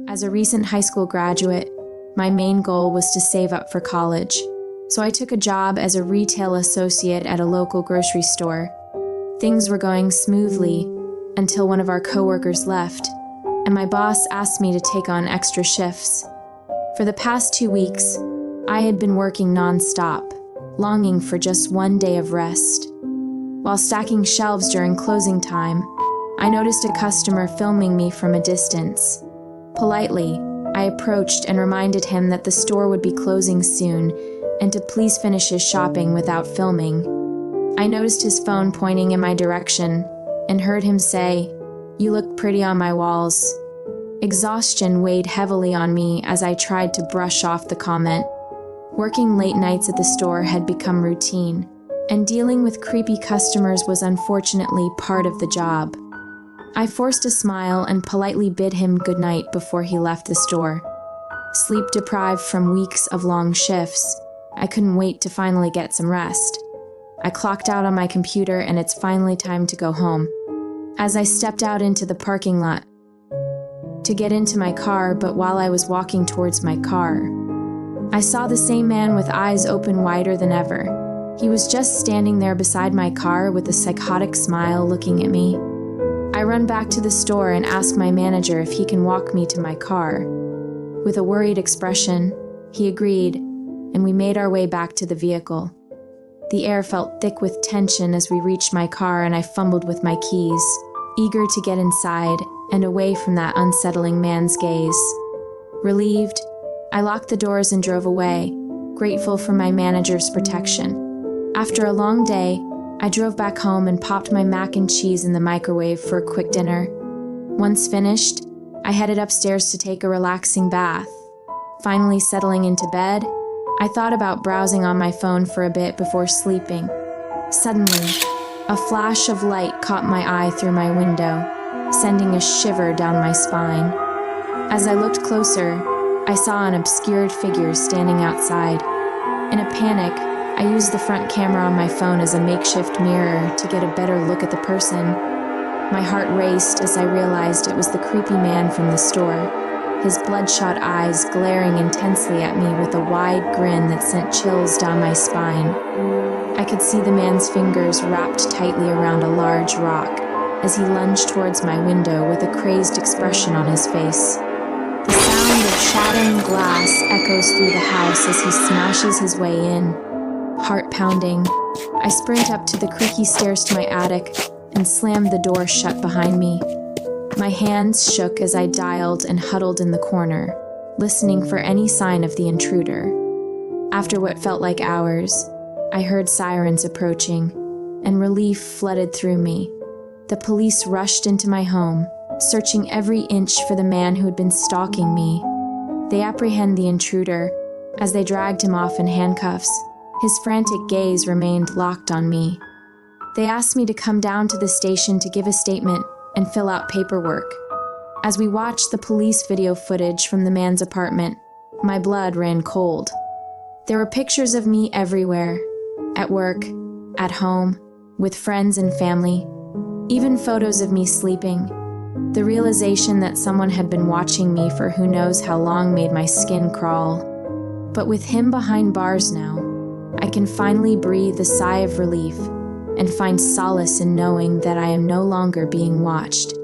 As a recent high school graduate, my main goal was to save up for college, so I took a job as a retail associate at a local grocery store. Things were going smoothly until one of our coworkers left, and my boss asked me to take on extra shifts. For the past 2 weeks, I had been working non-stop, longing for just one day of rest. While stacking shelves during closing time, I noticed a customer filming me from a distance. Politely, I approached and reminded him that the store would be closing soon and to please finish his shopping without filming. I noticed his phone pointing in my direction and heard him say, "You look pretty on my walls." Exhaustion weighed heavily on me as I tried to brush off the comment. Working late nights at the store had become routine, and dealing with creepy customers was unfortunately part of the job. I forced a smile and politely bid him goodnight before he left the store. Sleep deprived from weeks of long shifts, I couldn't wait to finally get some rest. I clocked out on my computer and it's finally time to go home. As I stepped out into the parking lot to get into my car, but while I was walking towards my car, I saw the same man with eyes open wider than ever. He was just standing there beside my car with a psychotic smile looking at me. I run back to the store and ask my manager if he can walk me to my car. With a worried expression, he agreed, and we made our way back to the vehicle. The air felt thick with tension as we reached my car, and I fumbled with my keys, eager to get inside and away from that unsettling man's gaze. Relieved, I locked the doors and drove away, grateful for my manager's protection. After a long day, I drove back home and popped my mac and cheese in the microwave for a quick dinner. Once finished, I headed upstairs to take a relaxing bath. Finally settling into bed, I thought about browsing on my phone for a bit before sleeping. Suddenly, a flash of light caught my eye through my window, sending a shiver down my spine. As I looked closer, I saw an obscured figure standing outside. In a panic, I used the front camera on my phone as a makeshift mirror to get a better look at the person. My heart raced as I realized it was the creepy man from the store, his bloodshot eyes glaring intensely at me with a wide grin that sent chills down my spine. I could see the man's fingers wrapped tightly around a large rock as he lunged towards my window with a crazed expression on his face. The sound of shattering glass echoes through the house as he smashes his way in. Heart pounding, I sprint up to the creaky stairs to my attic and slammed the door shut behind me. My hands shook as I dialed and huddled in the corner, listening for any sign of the intruder. After what felt like hours, I heard sirens approaching, and relief flooded through me. The police rushed into my home, searching every inch for the man who had been stalking me. They apprehend the intruder as they dragged him off in handcuffs. His frantic gaze remained locked on me. They asked me to come down to the station to give a statement and fill out paperwork. As we watched the police video footage from the man's apartment, my blood ran cold. There were pictures of me everywhere, at work, at home, with friends and family, even photos of me sleeping. The realization that someone had been watching me for who knows how long made my skin crawl. But with him behind bars now, I can finally breathe a sigh of relief and find solace in knowing that I am no longer being watched.